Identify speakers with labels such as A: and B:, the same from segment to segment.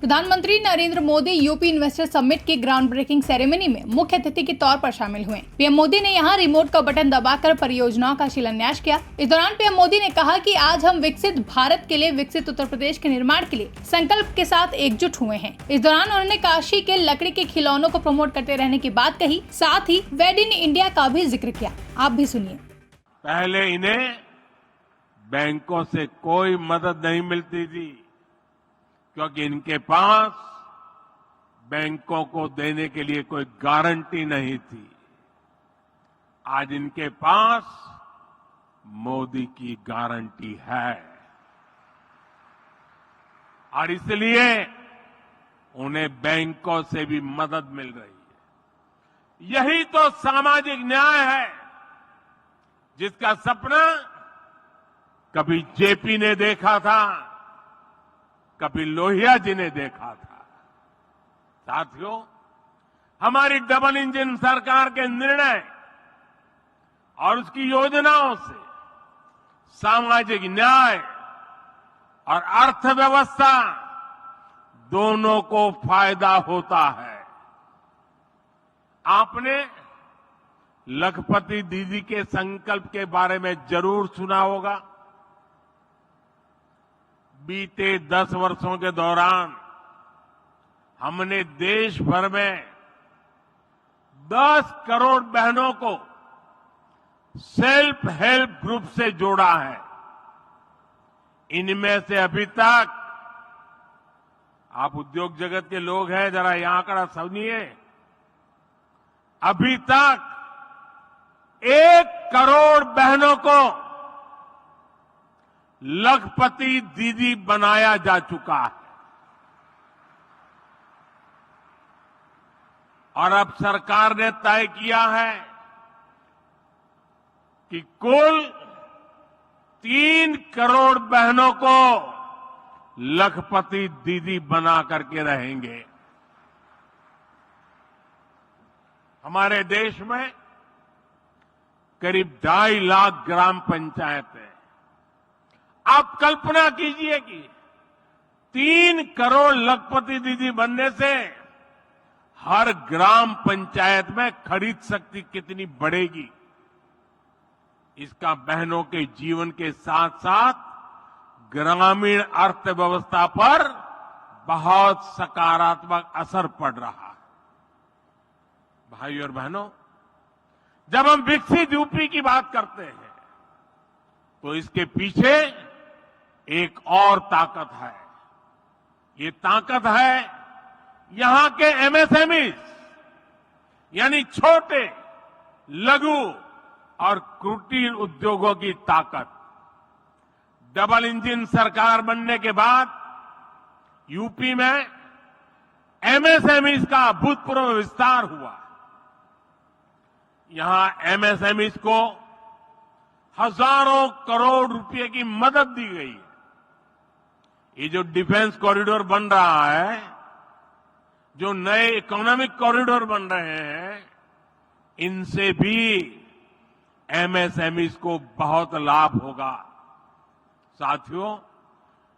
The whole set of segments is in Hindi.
A: प्रधानमंत्री Narendra Modi UP investor summit के ग्राउंड ब्रेकिंग सेरेमनी में मुख्य अतिथि के तौर पर शामिल हुए। पीएम मोदी ने यहां रिमोट का बटन दबाकर परियोजनाओं का शिलान्यास किया। इस दौरान पीएम मोदी ने कहा कि आज हम विकसित भारत के लिए, विकसित उत्तर प्रदेश के निर्माण के लिए संकल्प के साथ एकजुट हुए हैं। इस दौरान उन्होंने काशी के लकड़ी के खिलौनों को प्रमोट करते रहने की बात कही, साथ ही मेड इन इंडिया का भी जिक्र किया। आप भी सुनिए।
B: पहले इन्हें बैंकों से कोई मदद नहीं मिलती थी, क्योंकि इनके पास बैंकों को देने के लिए कोई गारंटी नहीं थी। आज इनके पास मोदी की गारंटी है और इसलिए उन्हें बैंकों से भी मदद मिल रही है। यही तो सामाजिक न्याय है, जिसका सपना कभी जेपी ने देखा था, कभी लोहिया जी ने देखा था। साथियों, हमारी डबल इंजन सरकार के निर्णय और उसकी योजनाओं से सामाजिक न्याय और अर्थव्यवस्था दोनों को फायदा होता है। आपने लखपति दीदी के संकल्प के बारे में जरूर सुना होगा। बीते 10 वर्षों के दौरान हमने देश भर में 10 करोड़ बहनों को सेल्फ हेल्प ग्रुप से जोड़ा है। इनमें से अभी तक, आप उद्योग जगत के लोग हैं, जरा यह आंकड़ा सुनिए, अभी तक 1 करोड़ बहनों को लखपति दीदी बनाया जा चुका है। और अब सरकार ने तय किया है कि कुल 3 करोड़ बहनों को लखपति दीदी बना करके रहेंगे। हमारे देश में करीब 2.5 लाख ग्राम पंचायतें। आप कल्पना कीजिए कि 3 करोड़ लखपति दीदी बनने से हर ग्राम पंचायत में खरीद शक्ति कितनी बढ़ेगी। इसका बहनों के जीवन के साथ साथ ग्रामीण अर्थव्यवस्था पर बहुत सकारात्मक असर पड़ रहा है। भाइयों और बहनों, जब हम विकसित यूपी की बात करते हैं तो इसके पीछे एक और ताकत है। ये ताकत है यहां के एमएसएमई, यानी छोटे, लघु और कुटीर उद्योगों की ताकत। डबल इंजन सरकार बनने के बाद यूपी में एमएसएमई का अभूतपूर्व विस्तार हुआ। यहां एमएसएमई को हजारों करोड़ रुपए की मदद दी गई है। ये जो डिफेंस कॉरिडोर बन रहा है, जो नए इकोनॉमिक कॉरिडोर बन रहे हैं, इनसे भी एमएसएमई को बहुत लाभ होगा। साथियों,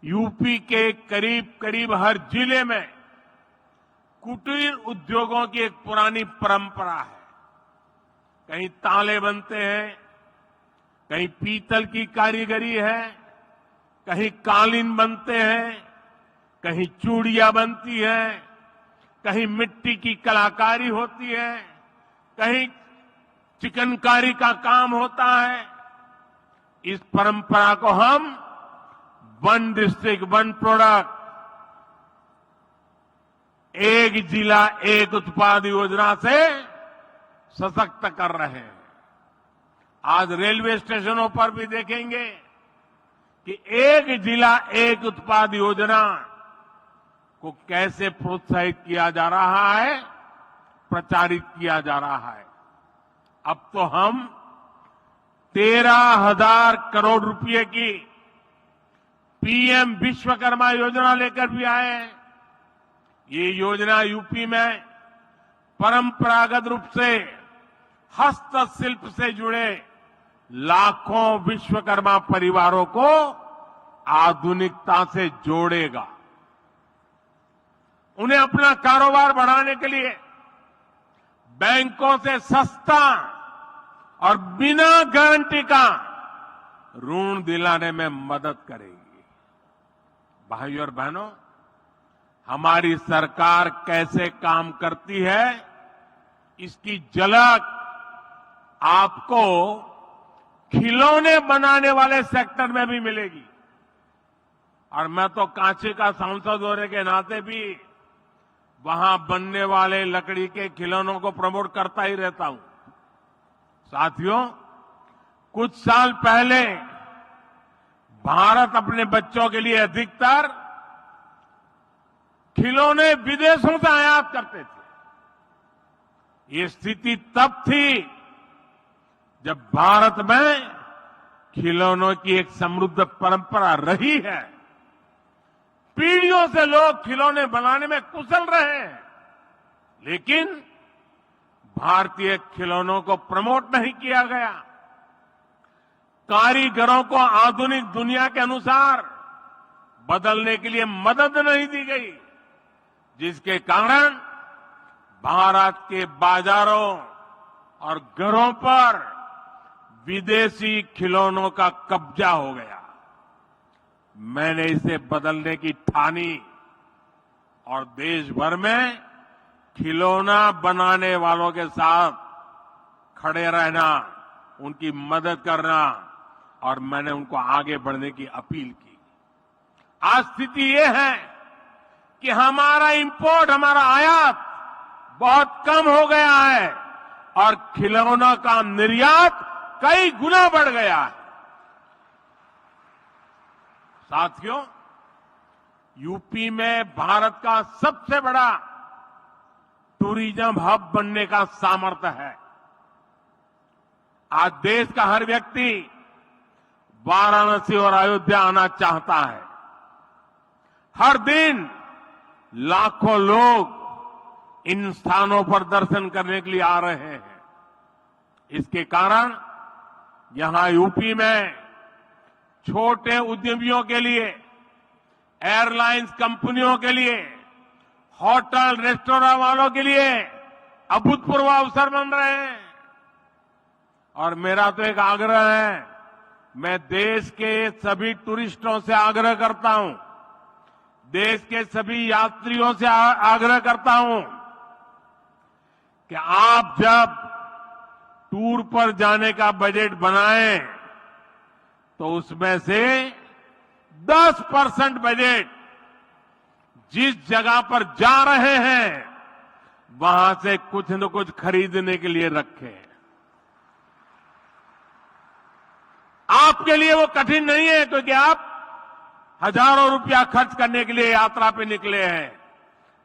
B: यूपी के करीब करीब हर जिले में कुटीर उद्योगों की एक पुरानी परंपरा है। कहीं ताले बनते हैं, कहीं पीतल की कारीगरी है, कहीं कालीन बनते हैं, कहीं चूड़ियां बनती हैं, कहीं मिट्टी की कलाकारी होती है, कहीं चिकनकारी का काम होता है। इस परंपरा को हम वन डिस्ट्रिक्ट वन प्रोडक्ट, एक जिला एक उत्पाद योजना से सशक्त कर रहे हैं। आज रेलवे स्टेशनों पर भी देखेंगे कि एक जिला एक उत्पाद योजना को कैसे प्रोत्साहित किया जा रहा है, प्रचारित किया जा रहा है। अब तो हम 13,000 करोड़ रुपए की पीएम विश्वकर्मा योजना लेकर भी आए हैं। ये योजना यूपी में परंपरागत रूप से हस्तशिल्प से जुड़े लाखों विश्वकर्मा परिवारों को आधुनिकता से जोड़ेगा। उन्हें अपना कारोबार बढ़ाने के लिए बैंकों से सस्ता और बिना गारंटी का ऋण दिलाने में मदद करेगी। भाइयों और बहनों, हमारी सरकार कैसे काम करती है, इसकी झलक आपको खिलौने बनाने वाले सेक्टर में भी मिलेगी। और मैं तो कांची का सांसद होने के नाते भी वहां बनने वाले लकड़ी के खिलौनों को प्रमोट करता ही रहता हूं। साथियों, कुछ साल पहले भारत अपने बच्चों के लिए अधिकतर खिलौने विदेशों से आयात करते थे। ये स्थिति तब थी जब भारत में खिलौनों की एक समृद्ध परंपरा रही है। पीढ़ियों से लोग खिलौने बनाने में कुशल रहे हैं, लेकिन भारतीय खिलौनों को प्रमोट नहीं किया गया। कारीगरों को आधुनिक दुनिया के अनुसार बदलने के लिए मदद नहीं दी गई, जिसके कारण भारत के बाजारों और घरों पर विदेशी खिलौनों का कब्जा हो गया। मैंने इसे बदलने की ठानी और देश भर में खिलौना बनाने वालों के साथ खड़े रहना, उनकी मदद करना और मैंने उनको आगे बढ़ने की अपील की। आज स्थिति ये है कि हमारा इंपोर्ट, हमारा आयात बहुत कम हो गया है और खिलौनों का निर्यात कई गुना बढ़ गया है। साथियों, यूपी में भारत का सबसे बड़ा टूरिज्म हब बनने का सामर्थ्य है। आज देश का हर व्यक्ति वाराणसी और अयोध्या आना चाहता है। हर दिन लाखों लोग इन स्थानों पर दर्शन करने के लिए आ रहे हैं। इसके कारण यहां यूपी में छोटे उद्यमियों के लिए, एयरलाइंस कंपनियों के लिए, होटल रेस्टोरेंट वालों के लिए अभूतपूर्व अवसर बन रहे हैं। और मेरा तो एक आग्रह है, मैं देश के सभी टूरिस्टों से आग्रह करता हूं, देश के सभी यात्रियों से आग्रह करता हूं कि आप जब टूर पर जाने का बजट बनाएं तो उसमें से 10% बजट जिस जगह पर जा रहे हैं वहां से कुछ न कुछ खरीदने के लिए रखें। आपके लिए वो कठिन नहीं है, क्योंकि आप हजारों रुपया खर्च करने के लिए यात्रा पे निकले हैं।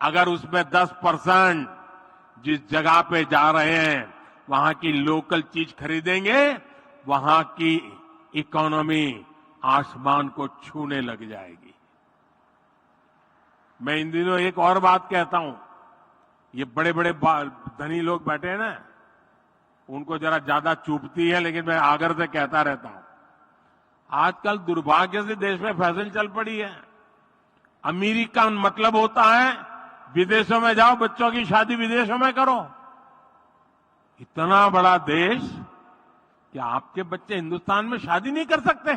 B: अगर उसमें 10% जिस जगह पे जा रहे हैं वहां की लोकल चीज खरीदेंगे, वहां की इकोनॉमी आसमान को छूने लग जाएगी। मैं इन दिनों एक और बात कहता हूं, ये बड़े बड़े धनी लोग बैठे हैं ना, उनको जरा ज्यादा चुभती है, लेकिन मैं आग्रह से कहता रहता हूं। आजकल दुर्भाग्य से देश में फैशन चल पड़ी है, अमीरी का मतलब होता है विदेशों में जाओ, बच्चों की शादी विदेशों में करो। इतना बड़ा देश, क्या आपके बच्चे हिंदुस्तान में शादी नहीं कर सकते?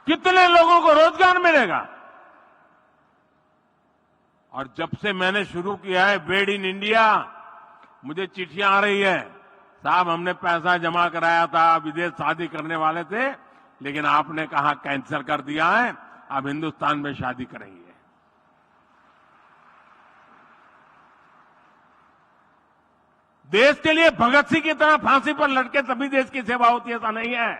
B: कितने लोगों को रोजगार मिलेगा? और जब से मैंने शुरू किया है मेड इन इंडिया, मुझे चिट्ठियां आ रही है, साहब हमने पैसा जमा कराया था, विदेश शादी करने वाले थे, लेकिन आपने कहा कैंसिल कर दिया है, अब हिंदुस्तान में शादी करेंगे। देश के लिए भगत सिंह की तरह फांसी पर लटके तभी देश की सेवा होती है, ऐसा नहीं है।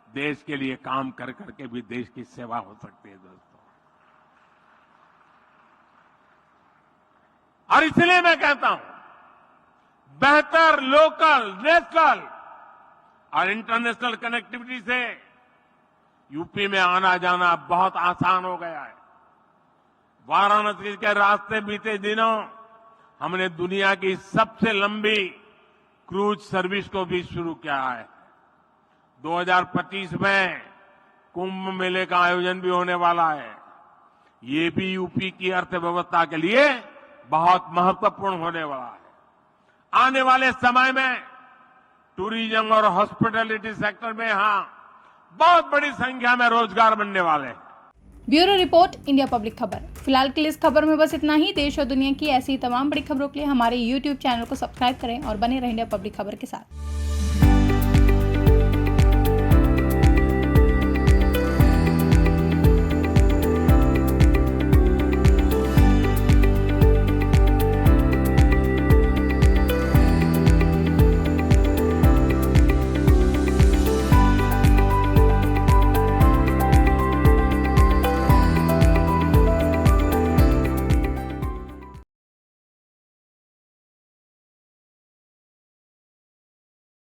B: देश के लिए काम कर करके भी देश की सेवा हो सकती है दोस्तों। और इसलिए मैं कहता हूं, बेहतर लोकल, नेशनल और इंटरनेशनल कनेक्टिविटी से यूपी में आना जाना बहुत आसान हो गया है। वाराणसी के रास्ते बीते दिनों हमने दुनिया की सबसे लंबी क्रूज सर्विस को भी शुरू किया है। 2025 में कुंभ मेले का आयोजन भी होने वाला है। ये भी यूपी की अर्थव्यवस्था के लिए बहुत महत्वपूर्ण होने वाला है। आने वाले समय में टूरिज्म और हॉस्पिटैलिटी सेक्टर में यहां बहुत बड़ी संख्या में रोजगार बनने वाले हैं।
A: ब्यूरो रिपोर्ट, इंडिया पब्लिक खबर। फिलहाल के लिए इस खबर में बस इतना ही। देश और दुनिया की ऐसी तमाम बड़ी खबरों के लिए हमारे YouTube चैनल को सब्सक्राइब करें और बने रहें इंडिया पब्लिक खबर के साथ।